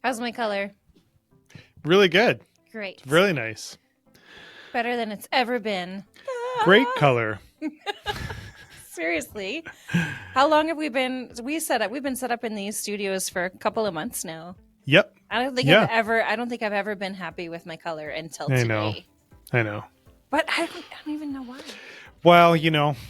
How's my color? Really good. Great. It's really nice. Better than it's ever been. Great color. Seriously. How long have we been we've been set up in these studios for a couple of months now. Yep. I don't think Yeah. I don't think I've ever been happy with my color until I today. know. But I don't even know why. Well,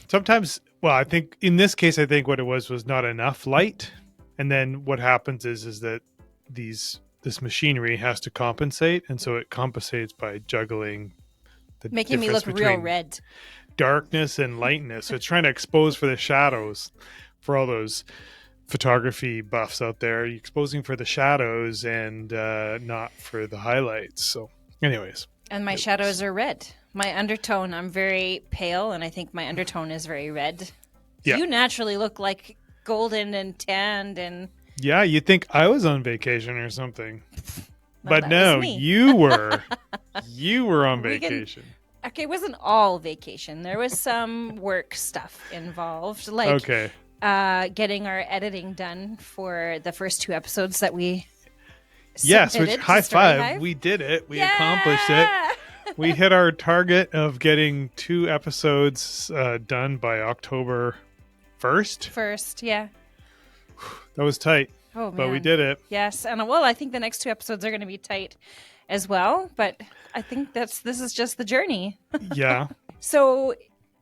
sometimes, I think in this case, I think what it was not enough light. And then what happens is that this machinery has to compensate. And so it compensates by juggling the Making me difference look real between red. darkness and lightness. So it's trying to expose for the shadows for all those photography buffs out there. You're exposing for the shadows and not for the highlights. So anyways. And my shadows are red. My undertone, I'm very pale, and I think my undertone is very red. Yeah. You naturally look like golden and tanned and... Yeah, you'd think I was on vacation or something. Well, but no, you were. You were on We can- vacation. Okay, it wasn't all vacation. There was some work stuff involved, like Okay. getting our editing done for the first 2 episodes that we Yes, which submitted to high five. Storyhive. We did it. We Yeah! accomplished it. We hit our target of getting 2 episodes done by October 1st. First, yeah. That was tight, Oh man. but we did it. Yes, and I think the next 2 episodes are going to be tight as well, but I think this is just the journey. Yeah. So,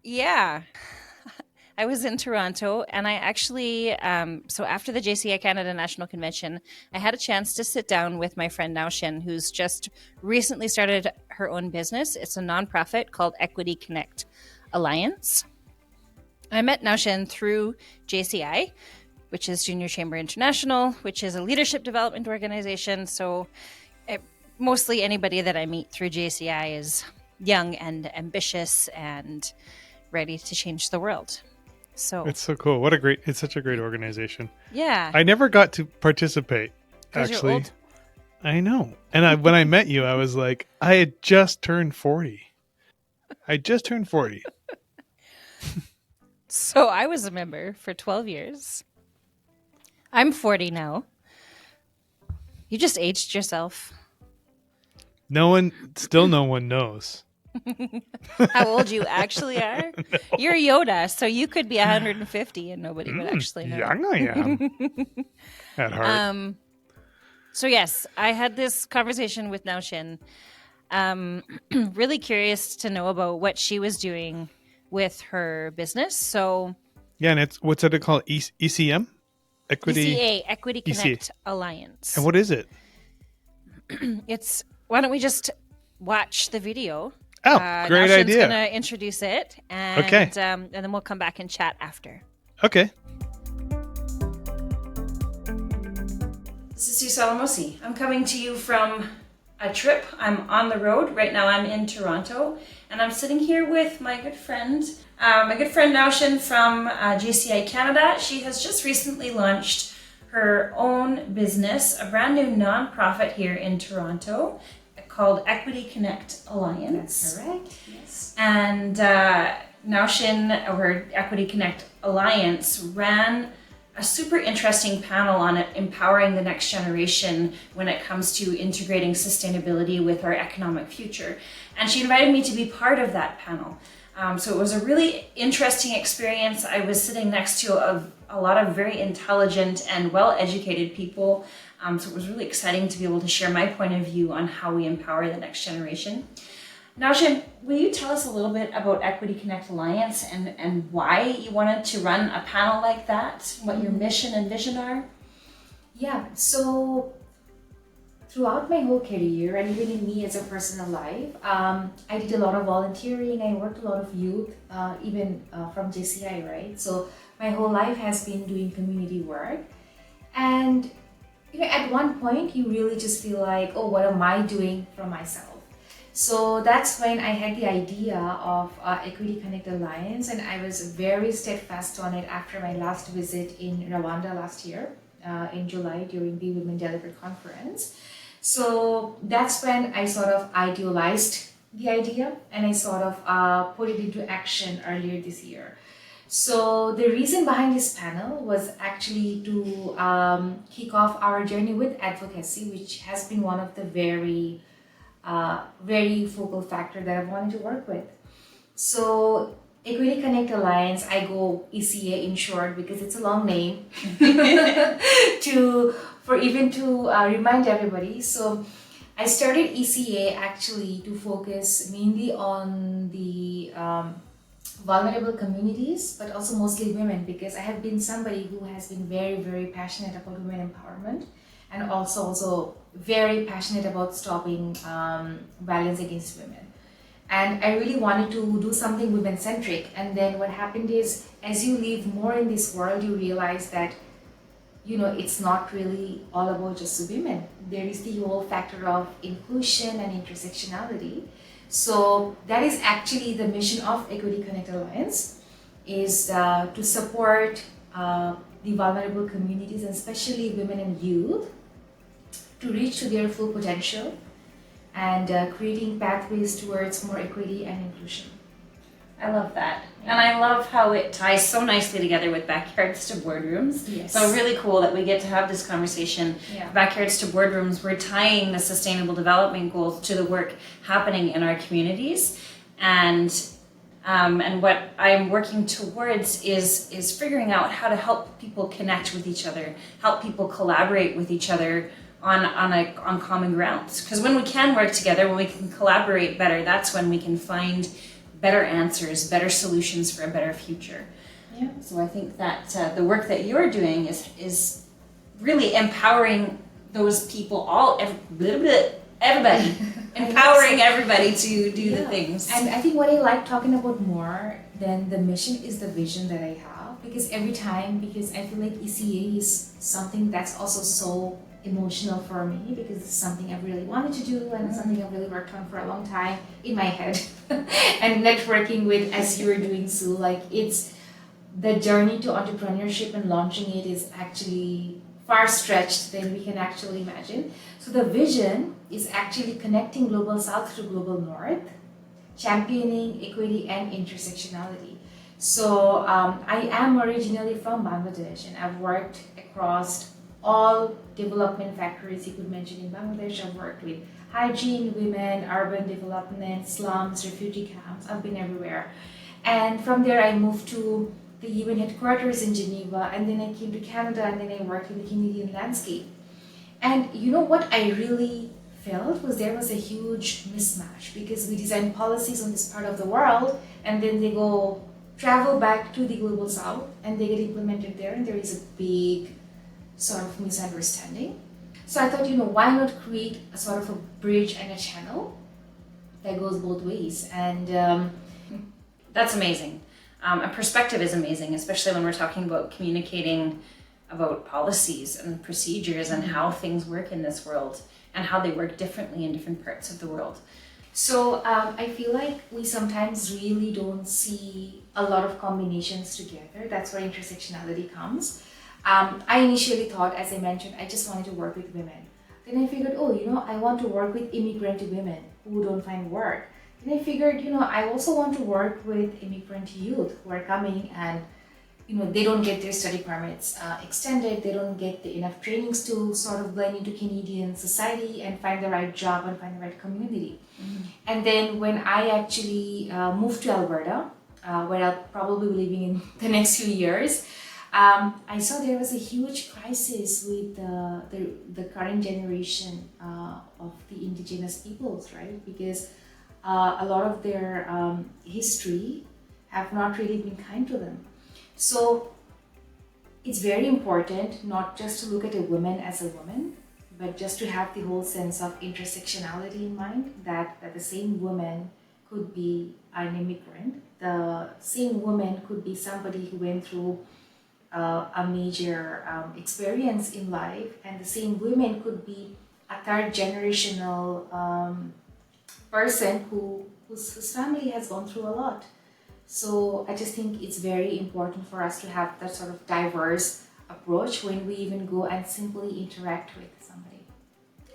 yeah. I was in Toronto, and I actually, so after the JCI Canada National Convention, I had a chance to sit down with my friend Nowshin, who's just recently started her own business. It's a nonprofit called Equity Connect Alliance. I met Nowshin through JCI, which is Junior Chamber International, which is a leadership development organization. So mostly anybody that I meet through JCI is young and ambitious and ready to change the world. So It's so cool. It's such a great organization. Yeah. I never got to participate, 'Cause you're actually. old. I know. And when I met you, I was like, I had just turned 40. I just turned 40. So I was a member for 12 years. I'm 40 now. You just aged yourself. No one knows. How old you actually are? No. You're Yoda, so you could be 150 and nobody would actually know. Young I am. At heart. So yes, I had this conversation with Nowshin. Really curious to know about what she was doing with her business. So Yeah, and what's it called? ECM? Equity Connect Alliance. And what is it? Why don't we just watch the video? Oh, great Nowshin's idea. Going to introduce it, and Okay. And then we'll come back and chat after. Okay. This is Sue Salamosi. I'm coming to you from a trip. I'm on the road. Right now I'm in Toronto, and I'm sitting here with my good friend Nowshin from JCI Canada. She has just recently launched her own business, a brand new nonprofit here in Toronto called Equity Connect Alliance. That's correct, yes. And Nowshin, or Equity Connect Alliance, ran a super interesting panel on it, empowering the next generation when it comes to integrating sustainability with our economic future. And she invited me to be part of that panel. So it was a really interesting experience. I was sitting next to a lot of very intelligent and well-educated people. So it was really exciting to be able to share my point of view on how we empower the next generation. Nowshin, will you tell us a little bit about Equity Connect Alliance and why you wanted to run a panel like that, what your mission and vision are? Yeah, so throughout my whole career, and even in me as a personal life, I did a lot of volunteering. I worked a lot of youth, even from JCI, right? So my whole life has been doing community work. And at one point, you really just feel like, oh, what am I doing for myself? So that's when I had the idea of Equity Connect Alliance, and I was very steadfast on it after my last visit in Rwanda last year, in July during the Women Delegate Conference. So that's when I sort of idealized the idea, and I sort of put it into action earlier this year. So the reason behind this panel was actually to kick off our journey with advocacy, which has been one of the very focal factor that I've wanted to work with. So Equity Connect Alliance, I go ECA in short because it's a long name to remind everybody. So I started ECA actually to focus mainly on the vulnerable communities, but also mostly women, because I have been somebody who has been very passionate about women empowerment, and also very passionate about stopping violence against women. And I really wanted to do something women-centric. And then what happened is, as you live more in this world, you realize that, it's not really all about just women. There is the whole factor of inclusion and intersectionality. So that is actually the mission of Equity Connect Alliance, is to support the vulnerable communities, and especially women and youth, to reach to their full potential, and creating pathways towards more equity and inclusion. I love that. And I love how it ties so nicely together with Backyards to Boardrooms. Yes. So really cool that we get to have this conversation. Yeah. Backyards to Boardrooms, we're tying the sustainable development goals to the work happening in our communities. And what I'm working towards is figuring out how to help people connect with each other, help people collaborate with each other on common grounds. Because when we can work together, when we can collaborate better, that's when we can find better answers, better solutions for a better future. Yeah. So I think that the work that you're doing is really empowering those people, everybody, empowering everybody to do the things. And I think what I like talking about more than the mission is the vision that I have, because I feel like ECA is something that's also so emotional for me, because it's something I've really wanted to do, and it's something I've really worked on for a long time in my head. And networking with, as you were doing, Sue, like, it's the journey to entrepreneurship and launching it is actually far stretched than we can actually imagine. So the vision is actually connecting Global South to Global North, championing equity and intersectionality. So I am originally from Bangladesh, and I've worked across all development factories you could mention in Bangladesh. I've worked with hygiene, women, urban development, slums, refugee camps. I've been everywhere. And from there I moved to the UN headquarters in Geneva, and then I came to Canada, and then I worked in the Canadian landscape. And what I really felt was there was a huge mismatch, because we design policies on this part of the world, and then they travel back to the Global South, and they get implemented there, and there is a big sort of misunderstanding. So I thought, why not create a sort of a bridge and a channel that goes both ways? And that's amazing. A perspective is amazing, especially when we're talking about communicating about policies and procedures and how things work in this world, and how they work differently in different parts of the world. So I feel like we sometimes really don't see a lot of combinations together. That's where intersectionality comes. I initially thought, as I mentioned, I just wanted to work with women. Then I figured, I want to work with immigrant women who don't find work. Then I figured, I also want to work with immigrant youth who are coming, and they don't get their study permits extended, they don't get enough trainings to sort of blend into Canadian society and find the right job and find the right community. Mm-hmm. And then when I actually moved to Alberta, where I'll probably be living in the next few years, I saw there was a huge crisis with the current generation of the indigenous peoples, right? Because a lot of their history have not really been kind to them. So it's very important not just to look at a woman as a woman, but just to have the whole sense of intersectionality in mind, that the same woman could be an immigrant, the same woman could be somebody who went through a major experience in life, and the same women could be a third generational person whose family has gone through a lot. So I just think it's very important for us to have that sort of diverse approach when we even go and simply interact with somebody.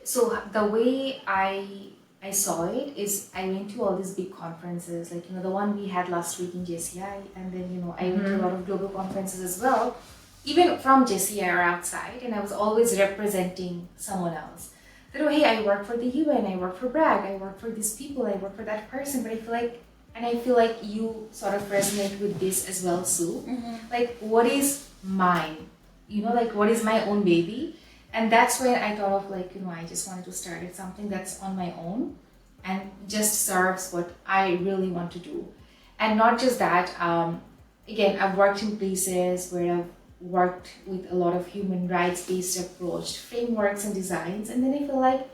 So the way I I saw it is I went to all these big conferences, like, the one we had last week in JCI, and then, I went to a lot of global conferences as well, even from JCI or outside, and I was always representing someone else. That, oh, hey, I work for the UN, I work for BRAG, I work for these people, I work for that person, but I feel like you sort of resonate with this as well, Sue. Like, what is mine? Like, what is my own baby? And that's when I thought of, like, I just wanted to start at something that's on my own and just serves what I really want to do. And not just that, again, I've worked in places where I've worked with a lot of human rights-based approach, frameworks and designs, and then I feel like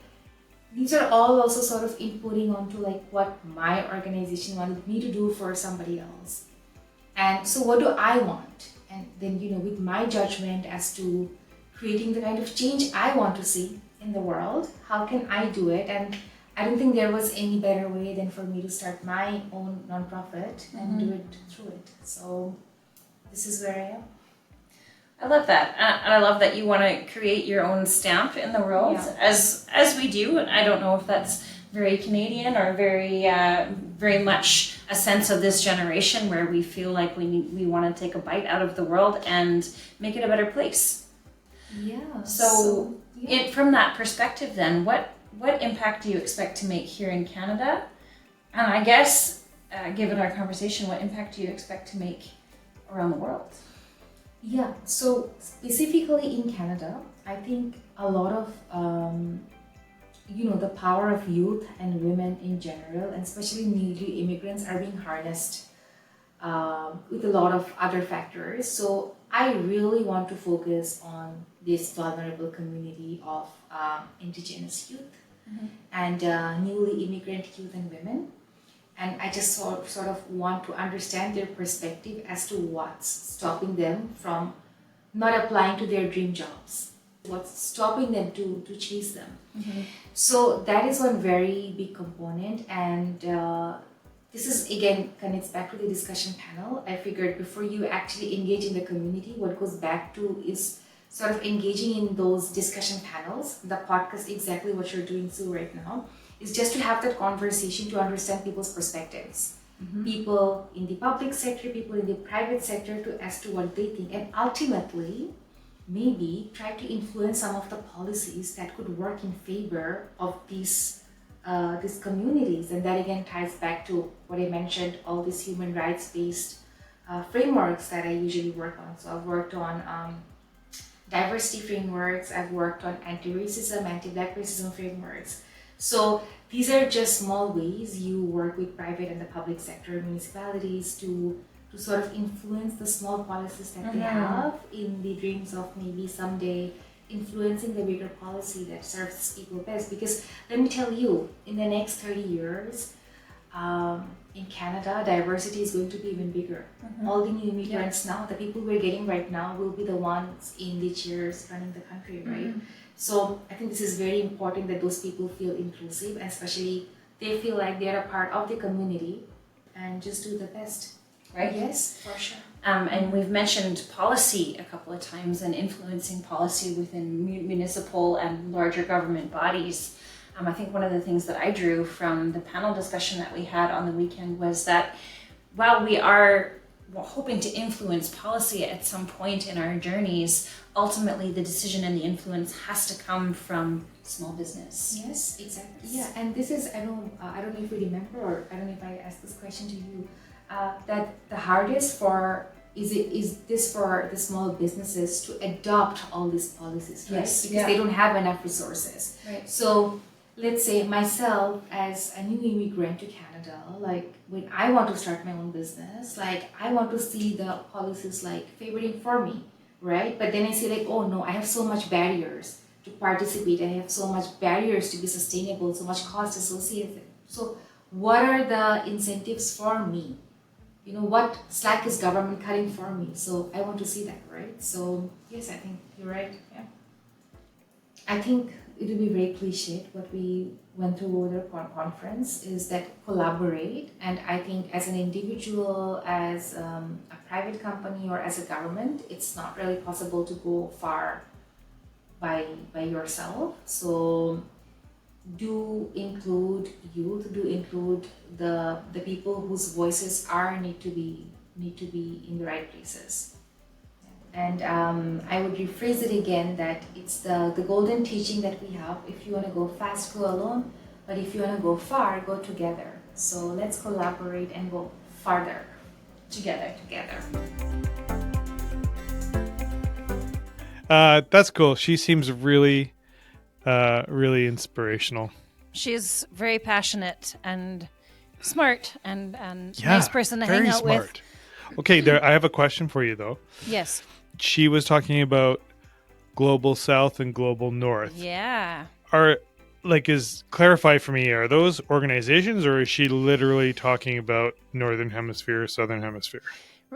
these are all also sort of inputting onto, like, what my organization wanted me to do for somebody else. And so what do I want? And then, with my judgment as to creating the kind of change I want to see in the world, how can I do it? And I don't think there was any better way than for me to start my own nonprofit and do it through it. So this is where I am. I love that. And I love that you want to create your own stamp in the world, as we do. And I don't know if that's very Canadian or very much a sense of this generation where we feel like we want to take a bite out of the world and make it a better place. Yeah. So from that perspective then, what impact do you expect to make here in Canada? And I guess, given our conversation, what impact do you expect to make around the world? Yeah, so specifically in Canada, I think a lot of, the power of youth and women in general, and especially newly immigrants, are being harnessed with a lot of other factors. So I really want to focus on this vulnerable community of Indigenous youth and newly immigrant youth and women. And I just sort of want to understand their perspective as to what's stopping them from not applying to their dream jobs, what's stopping them to chase them. So that is one very big component. And this is, again, connects back to the discussion panel. I figured before you actually engage in the community, what goes back to is sort of engaging in those discussion panels, the podcast, exactly what you're doing, Sue, right now, is just to have that conversation to understand people's perspectives. People in the public sector, people in the private sector, as to what they think, and ultimately maybe try to influence some of the policies that could work in favor of these communities. And that again ties back to what I mentioned, all these human rights based frameworks that I usually work on. So I've worked on diversity frameworks, I've worked on anti-racism, anti-black racism frameworks. So these are just small ways you work with private and the public sector, municipalities, to sort of influence the small policies that they have in the dreams of maybe someday influencing the bigger policy that serves people best. Because let me tell you, in the next 30 years, in Canada, diversity is going to be even bigger. All the new immigrants now, the people we're getting right now, will be the ones in the chairs running the country, right? So I think this is very important that those people feel inclusive, and especially they feel like they're a part of the community and just do the best. Right? Yes, for sure. And we've mentioned policy a couple of times and influencing policy within municipal and larger government bodies. I think one of the things that I drew from the panel discussion that we had on the weekend was that while we are hoping to influence policy at some point in our journeys, ultimately the decision and the influence has to come from small business. Yes, exactly. Yeah, and this is, I don't know if you remember, or I don't know if I asked this question to you, that the hardest is this for the small businesses to adopt all these policies, right? Yes, because they don't have enough resources. Right. So let's say myself as a new immigrant to Canada, like when I want to start my own business, like I want to see the policies like favoring for me, right? But then I say like, oh no, I have so much barriers to participate. I have so much barriers to be sustainable, so much cost associated. So what are the incentives for me? What slack is government cutting for me? So I want to see that, right? So yes, I think you're right. Yeah. I think it will be very cliched what we went through the conference is that collaborate. And I think as an individual, as a private company, or as a government, it's not really possible to go far by yourself. So do include youth, do include the people whose voices are need to be in the right places. And I would rephrase it again that it's the golden teaching that we have. If you want to go fast, go alone. But if you want to go far, go together. So let's collaborate and go farther together. That's cool. She seems really, really inspirational. She's very passionate and smart and Yeah, nice person to hang very out smart. Okay, I have a question for you though. with. Yes. She was talking about global south and global north. Yeah. Clarify for me, are those organizations or is she literally talking about northern hemisphere, southern hemisphere?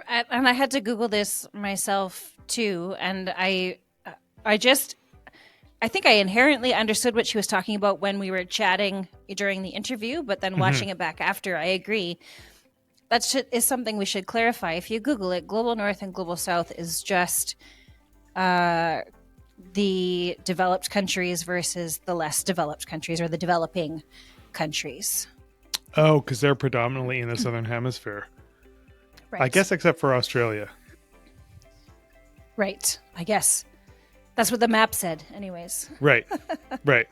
And I had to Google this myself too, and I think I inherently understood what she was talking about when we were chatting during the interview, but then watching it back after, I agree. That is something we should clarify. If you Google it, Global North and Global South is just the developed countries versus the less developed countries, or the developing countries. Oh, because they're predominantly in the southern hemisphere. Right. I guess except for Australia. Right. I guess. That's what the map said, anyways. Right. Right.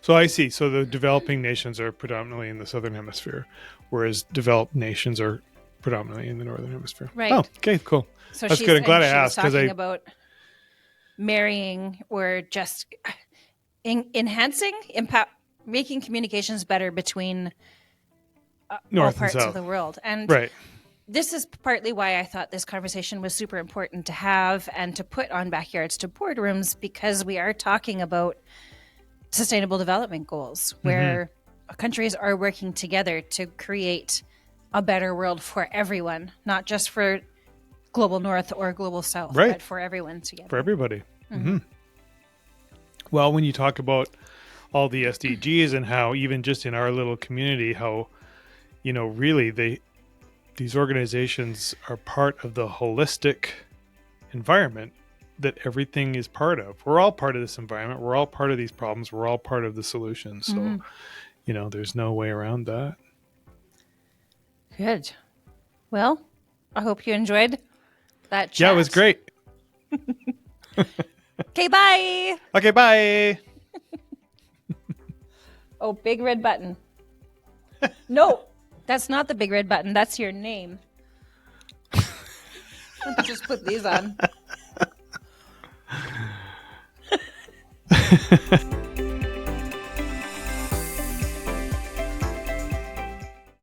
So I see. So the developing nations are predominantly in the southern hemisphere, whereas developed nations are predominantly in the northern hemisphere. Right. Oh, okay, cool. So That's good. I'm glad I asked because because about marrying or just enhancing, making communications better between all North and parts south. of the world. And Right. this is partly why I thought this conversation was super important to have and to put on Backyards to Boardrooms, because we are talking about sustainable development goals where countries are working together to create a better world for everyone, not just for global north or global south, Right. but for everyone together. For everybody. Well, when you talk about all the SDGs and how even just in our little community, how, really these organizations are part of the holistic environment that everything is part of. We're all part of this environment. We're all part of these problems. We're all part of the solution. So, there's no way around that. Good. Well, I hope you enjoyed that chat. Yeah, it was great. Okay, bye. Okay, bye. Oh, big red button. No, that's not the big red button. That's your name. Let's just put these on.